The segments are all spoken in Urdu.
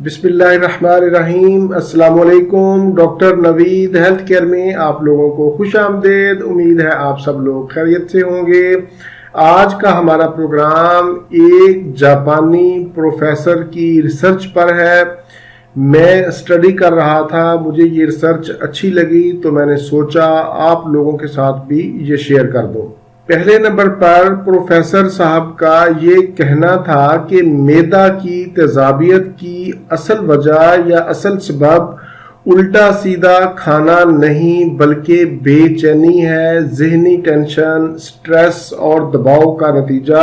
بسم اللہ الرحمن الرحیم۔ السلام علیکم۔ ڈاکٹر نوید ہیلتھ کیئر میں آپ لوگوں کو خوش آمدید۔ امید ہے آپ سب لوگ خیریت سے ہوں گے۔ آج کا ہمارا پروگرام ایک جاپانی پروفیسر کی ریسرچ پر ہے۔ میں اسٹڈی کر رہا تھا، مجھے یہ ریسرچ اچھی لگی تو میں نے سوچا آپ لوگوں کے ساتھ بھی یہ شیئر کر دوں۔ پہلے نمبر پر پروفیسر صاحب کا یہ کہنا تھا کہ معدہ کی تیزابیت کی اصل وجہ یا اصل سبب الٹا سیدھا کھانا نہیں بلکہ بے چینی ہے۔ ذہنی ٹینشن، سٹریس اور دباؤ کا نتیجہ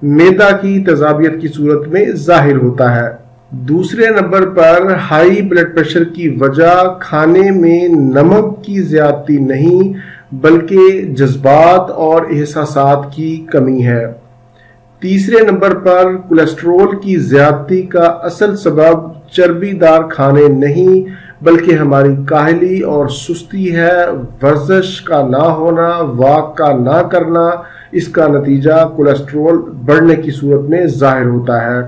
معدہ کی تیزابیت کی صورت میں ظاہر ہوتا ہے۔ دوسرے نمبر پر ہائی بلڈ پریشر کی وجہ کھانے میں نمک کی زیادتی نہیں بلکہ جذبات اور احساسات کی کمی ہے۔ تیسرے نمبر پر کولیسٹرول کی زیادتی کا اصل سبب چربی دار کھانے نہیں بلکہ ہماری کاہلی اور سستی ہے۔ ورزش کا نہ ہونا، واک کا نہ کرنا، اس کا نتیجہ کولیسٹرول بڑھنے کی صورت میں ظاہر ہوتا ہے۔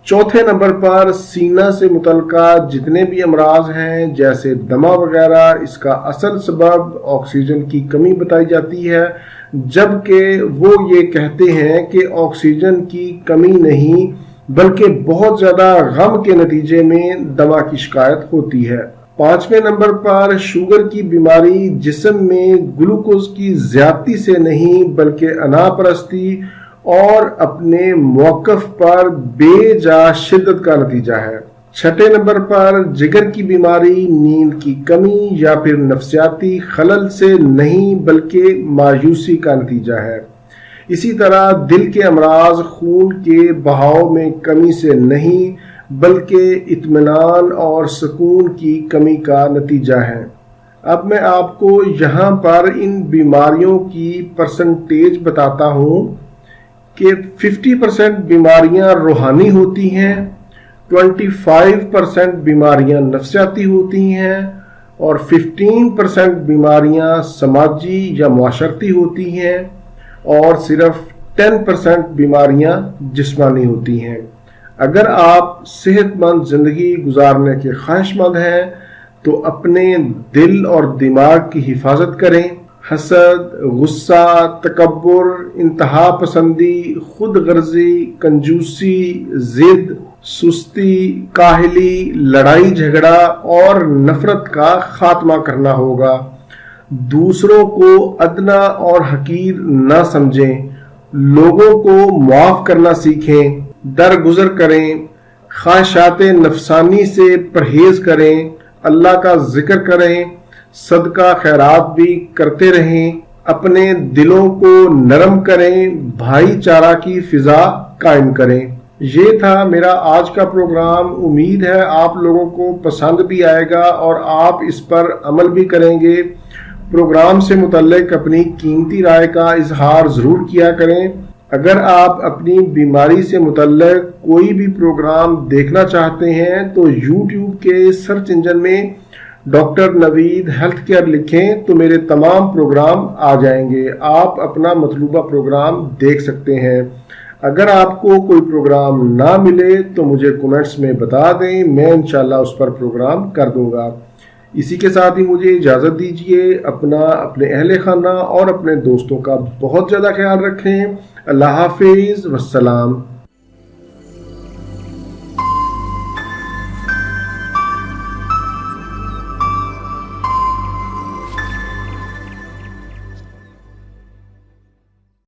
چوتھے نمبر پر سینہ سے متعلقہ جتنے بھی امراض ہیں جیسے دمہ وغیرہ، اس کا اصل سبب آکسیجن کی کمی بتائی جاتی ہے، جبکہ وہ یہ کہتے ہیں کہ آکسیجن کی کمی نہیں بلکہ بہت زیادہ غم کے نتیجے میں دمہ کی شکایت ہوتی ہے۔ پانچویں نمبر پر شوگر کی بیماری جسم میں گلوکوز کی زیادتی سے نہیں بلکہ انا پرستی اور اپنے موقف پر بے جا شدت کا نتیجہ ہے۔ چھٹے نمبر پر جگر کی بیماری نیند کی کمی یا پھر نفسیاتی خلل سے نہیں بلکہ مایوسی کا نتیجہ ہے۔ اسی طرح دل کے امراض خون کے بہاؤ میں کمی سے نہیں بلکہ اطمینان اور سکون کی کمی کا نتیجہ ہے۔ اب میں آپ کو یہاں پر ان بیماریوں کی پرسنٹیج بتاتا ہوں کہ 50% بیماریاں روحانی ہوتی ہیں، 25% بیماریاں نفسیاتی ہوتی ہیں اور 15% بیماریاں سماجی یا معاشرتی ہوتی ہیں اور صرف 10% بیماریاں جسمانی ہوتی ہیں۔ اگر آپ صحت مند زندگی گزارنے کے خواہش مند ہیں تو اپنے دل اور دماغ کی حفاظت کریں۔ حسد، غصہ، تکبر، انتہا پسندی، خود غرضی، کنجوسی، ضد، سستی، کاہلی، لڑائی جھگڑا اور نفرت کا خاتمہ کرنا ہوگا۔ دوسروں کو ادنا اور حقیر نہ سمجھیں، لوگوں کو معاف کرنا سیکھیں، درگزر کریں، خواہشات نفسانی سے پرہیز کریں، اللہ کا ذکر کریں، صدقہ خیرات بھی کرتے رہیں، اپنے دلوں کو نرم کریں، بھائی چارہ کی فضا قائم کریں۔ یہ تھا میرا آج کا پروگرام۔ امید ہے آپ لوگوں کو پسند بھی آئے گا اور آپ اس پر عمل بھی کریں گے۔ پروگرام سے متعلق اپنی قیمتی رائے کا اظہار ضرور کیا کریں۔ اگر آپ اپنی بیماری سے متعلق کوئی بھی پروگرام دیکھنا چاہتے ہیں تو یوٹیوب کے سرچ انجن میں ڈاکٹر نوید ہیلتھ کیئر لکھیں تو میرے تمام پروگرام آ جائیں گے۔ آپ اپنا مطلوبہ پروگرام دیکھ سکتے ہیں۔ اگر آپ کو کوئی پروگرام نہ ملے تو مجھے کمنٹس میں بتا دیں، میں انشاءاللہ اس پر پروگرام کر دوں گا۔ اسی کے ساتھ ہی مجھے اجازت دیجیے۔ اپنے اہل خانہ اور اپنے دوستوں کا بہت زیادہ خیال رکھیں۔ اللہ حافظ، والسلام۔